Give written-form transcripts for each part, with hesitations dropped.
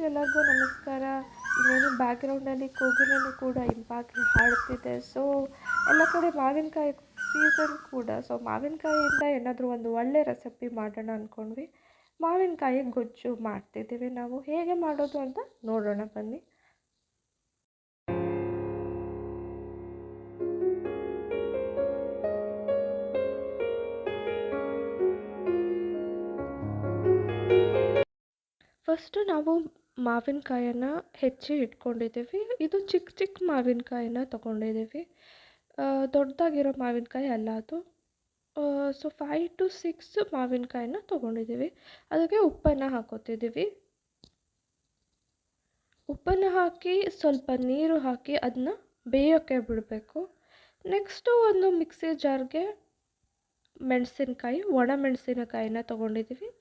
ಎಲ್ಲರಿಗೂ ನಮಸ್ಕಾರ. ಇನ್ನೇನು ಬ್ಯಾಕ್‌ಗ್ರೌಂಡಲ್ಲಿ ಕೋಗಿಲೆನೂ ಕೂಡ ಇಂಪಾಗಿ ಹಾಡುತ್ತಿದೆ. ಸೊ ಎಲ್ಲ ಕಡೆ ಮಾವಿನಕಾಯಿ ಸೀಸನ್ ಕೂಡ. ಸೊ ಮಾವಿನಕಾಯಿಯಿಂದ ಏನಾದರೂ ಒಂದು ಒಳ್ಳೆ ರೆಸಿಪಿ ಮಾಡೋಣ ಅಂದ್ಕೊಂಡ್ವಿ. ಮಾವಿನಕಾಯಿ ಗೊಜ್ಜು ಮಾಡ್ತಿದ್ದೀವಿ ನಾವು. ಹೇಗೆ ಮಾಡೋದು ಅಂತ ನೋಡೋಣ ಬನ್ನಿ. ಫಸ್ಟು ನಾವು ಮಾವಿನಕಾಯನ್ನು ಹೆಚ್ಚಿ ಇಟ್ಕೊಂಡಿದ್ದೀವಿ. ಇದು ಚಿಕ್ಕ ಚಿಕ್ಕ ಮಾವಿನಕಾಯಿನ ತೊಗೊಂಡಿದ್ದೀವಿ. ದೊಡ್ಡದಾಗಿರೋ ಮಾವಿನಕಾಯಿ ಅಲ್ಲ ಅದು. ಸೊ 5 to 6 ಮಾವಿನಕಾಯಿನ ತೊಗೊಂಡಿದ್ದೀವಿ. ಅದಕ್ಕೆ ಉಪ್ಪನ್ನು ಹಾಕೋತಿದ್ದೀವಿ. ಉಪ್ಪನ್ನು ಹಾಕಿ ಸ್ವಲ್ಪ ನೀರು ಹಾಕಿ ಅದನ್ನ ಬೇಯೋಕ್ಕೆ ಬಿಡಬೇಕು. ನೆಕ್ಸ್ಟು ಒಂದು ಮಿಕ್ಸಿ ಜಾರ್ಗೆ ಮೆಣಸಿನ್ಕಾಯಿ, ಒಣ ಮೆಣಸಿನಕಾಯಿನ ತೊಗೊಂಡಿದ್ದೀವಿ.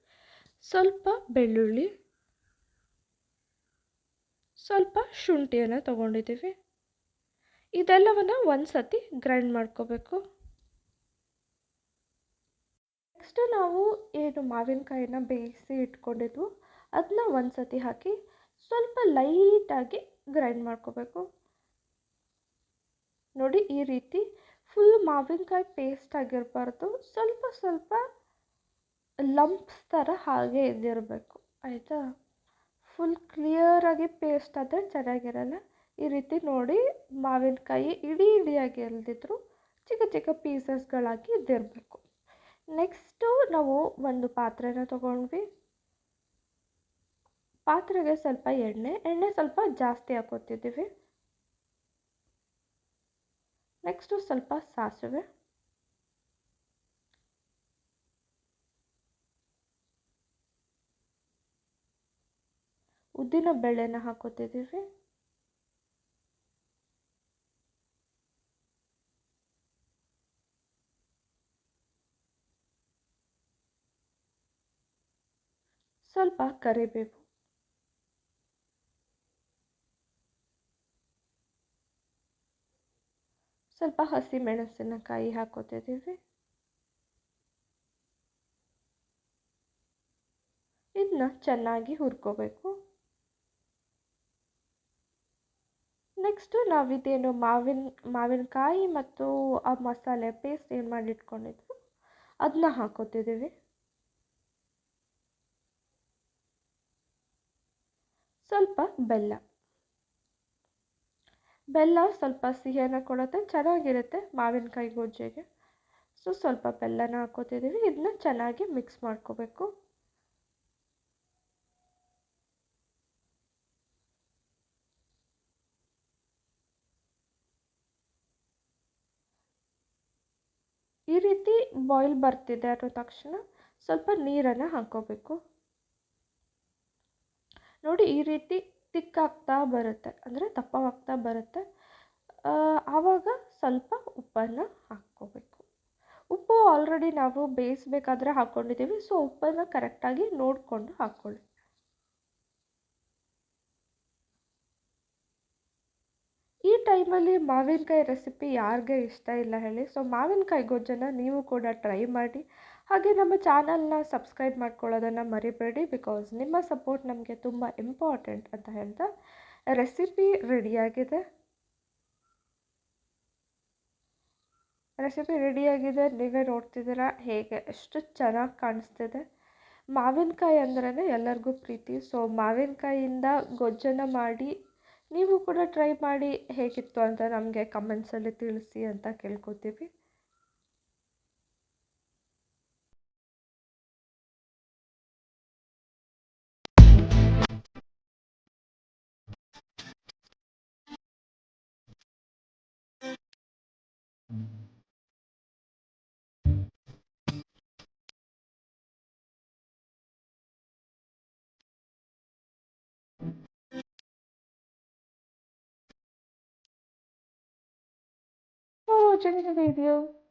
ಸ್ವಲ್ಪ ಬೆಳ್ಳುಳ್ಳಿ, ಸ್ವಲ್ಪ ಶುಂಠಿಯನ್ನು ತೊಗೊಂಡಿದ್ದೀವಿ. ಇದೆಲ್ಲವನ್ನು ಒಂದು ಸತಿ ಗ್ರೈಂಡ್ ಮಾಡ್ಕೋಬೇಕು. ನೆಕ್ಸ್ಟ್ ನಾವು ಏನು ಮಾವಿನಕಾಯಿನ ಬೇಯಿಸಿ ಇಟ್ಕೊಂಡಿದ್ವು ಅದನ್ನ ಒಂದು ಸತಿ ಹಾಕಿ ಸ್ವಲ್ಪ ಲೈಟಾಗಿ ಗ್ರೈಂಡ್ ಮಾಡ್ಕೋಬೇಕು. ನೋಡಿ, ಈ ರೀತಿ ಫುಲ್ ಮಾವಿನಕಾಯಿ ಪೇಸ್ಟ್ ಆಗಿರಬಾರ್ದು. ಸ್ವಲ್ಪ ಸ್ವಲ್ಪ ಲಂಪ್ಸ್ ಥರ ಹಾಗೆ ಇದಿರಬೇಕು, ಆಯಿತಾ? ಫುಲ್ ಕ್ಲಿಯರಾಗಿ ಪೇಸ್ಟ್ ಆದರೆ ಚೆನ್ನಾಗಿರಲ್ಲ. ಈ ರೀತಿ ನೋಡಿ, ಮಾವಿನಕಾಯಿ ಇಡೀ ಇಡಿಯಾಗಿ ಎಲ್ದಿದ್ರು ಚಿಕ್ಕ ಚಿಕ್ಕ ಪೀಸಸ್ಗಳಾಗಿ ಇದ್ದಿರಬೇಕು. ನೆಕ್ಸ್ಟು ನಾವು ಒಂದು ಪಾತ್ರೆನ ತೊಗೊಂಡ್ವಿ. ಪಾತ್ರೆಗೆ ಸ್ವಲ್ಪ ಎಣ್ಣೆ ಸ್ವಲ್ಪ ಜಾಸ್ತಿ ಹಾಕೋತಿದ್ದೀವಿ. ನೆಕ್ಸ್ಟು ಸ್ವಲ್ಪ ಸಾಸಿವೆ, ಉದ್ದಿನ ಬೇಳೆನ ಹಾಕೋತಿದ್ದೀವಿ. ಸ್ವಲ್ಪ ಕರಿಬೇವು, ಸ್ವಲ್ಪ ಹಸಿ ಮೆಣಸಿನಕಾಯಿ ಹಾಕೋತಿದ್ದೀವಿ. ಇದನ್ನ ಚೆನ್ನಾಗಿ ಹುರ್ಕೋಬೇಕು. ನೆಕ್ಸ್ಟು ನಾವಿದೇನು ಮಾವಿನಕಾಯಿ ಮತ್ತು ಆ ಮಸಾಲೆ ಪೇಸ್ಟ್ ಏನು ಮಾಡಿಟ್ಕೊಂಡಿದ್ವಿ ಅದನ್ನ ಹಾಕೋತಿದ್ದೀವಿ. ಸ್ವಲ್ಪ ಬೆಲ್ಲ ಸ್ವಲ್ಪ ಸಿಹಿಯನ್ನು ಕೊಡುತ್ತೆ, ಚೆನ್ನಾಗಿರುತ್ತೆ ಮಾವಿನಕಾಯಿ ಗೊಜ್ಜಿಗೆ. ಸೊ ಸ್ವಲ್ಪ ಬೆಲ್ಲನ ಹಾಕೋತಿದ್ದೀವಿ. ಇದನ್ನ ಚೆನ್ನಾಗಿ ಮಿಕ್ಸ್ ಮಾಡ್ಕೋಬೇಕು. ಈ ರೀತಿ ಬಾಯ್ಲ್ ಬರ್ತಿದೆ ಅನ್ನೋ ತಕ್ಷಣ ಸ್ವಲ್ಪ ನೀರನ್ನು ಹಾಕೋಬೇಕು. ನೋಡಿ, ಈ ರೀತಿ ತಿಕ್ಕಾಗ್ತಾ ಬರುತ್ತೆ, ಅಂದರೆ ದಪ್ಪವಾಗ್ತಾ ಬರುತ್ತೆ. ಆವಾಗ ಸ್ವಲ್ಪ ಉಪ್ಪನ್ನು ಹಾಕ್ಕೋಬೇಕು. ಉಪ್ಪು ಆಲ್ರೆಡಿ ನಾವು ಬೇಯಿಸ್ಬೇಕಾದ್ರೆ ಹಾಕ್ಕೊಂಡಿದ್ದೀವಿ. ಸೊ ಉಪ್ಪನ್ನು ಕರೆಕ್ಟಾಗಿ ನೋಡಿಕೊಂಡು ಹಾಕ್ಕೊಳ್ಳಿ. ಈ ಟೈಮಲ್ಲಿ ಮಾವಿನಕಾಯಿ ರೆಸಿಪಿ ಯಾರಿಗೆ ಇಷ್ಟ ಇಲ್ಲ ಹೇಳಿ? ಸೊ ಮಾವಿನಕಾಯಿ ಗೊಜ್ಜನ್ನು ನೀವು ಕೂಡ ಟ್ರೈ ಮಾಡಿ. ಹಾಗೆ ನಮ್ಮ ಚಾನಲ್ನ ಸಬ್ಸ್ಕ್ರೈಬ್ ಮಾಡ್ಕೊಳ್ಳೋದನ್ನು ಮರಿಬೇಡಿ. ಬಿಕಾಸ್ ನಿಮ್ಮ ಸಪೋರ್ಟ್ ನಮಗೆ ತುಂಬ ಇಂಪಾರ್ಟೆಂಟ್ ಅಂತ ಹೇಳ್ತಾ ರೆಸಿಪಿ ರೆಡಿಯಾಗಿದೆ. ನೀವೇ ನೋಡ್ತಿದ್ದೀರಾ ಹೇಗೆ ಎಷ್ಟು ಚೆನ್ನಾಗಿ ಕಾಣಿಸ್ತಿದೆ. ಮಾವಿನಕಾಯಿ ಅಂದ್ರೇ ಎಲ್ಲರಿಗೂ ಪ್ರೀತಿ. ಸೊ ಮಾವಿನಕಾಯಿಯಿಂದ ಗೊಜ್ಜನ್ನು ಮಾಡಿ ನೀವು ಕೂಡ ಟ್ರೈ ಮಾಡಿ, ಹೇಗಿತ್ತು ಅಂತ ನಮಗೆ ಕಮೆಂಟ್ಸಲ್ಲಿ ತಿಳಿಸಿ ಅಂತ ಕೇಳ್ಕೊತೀವಿ. For watching the video.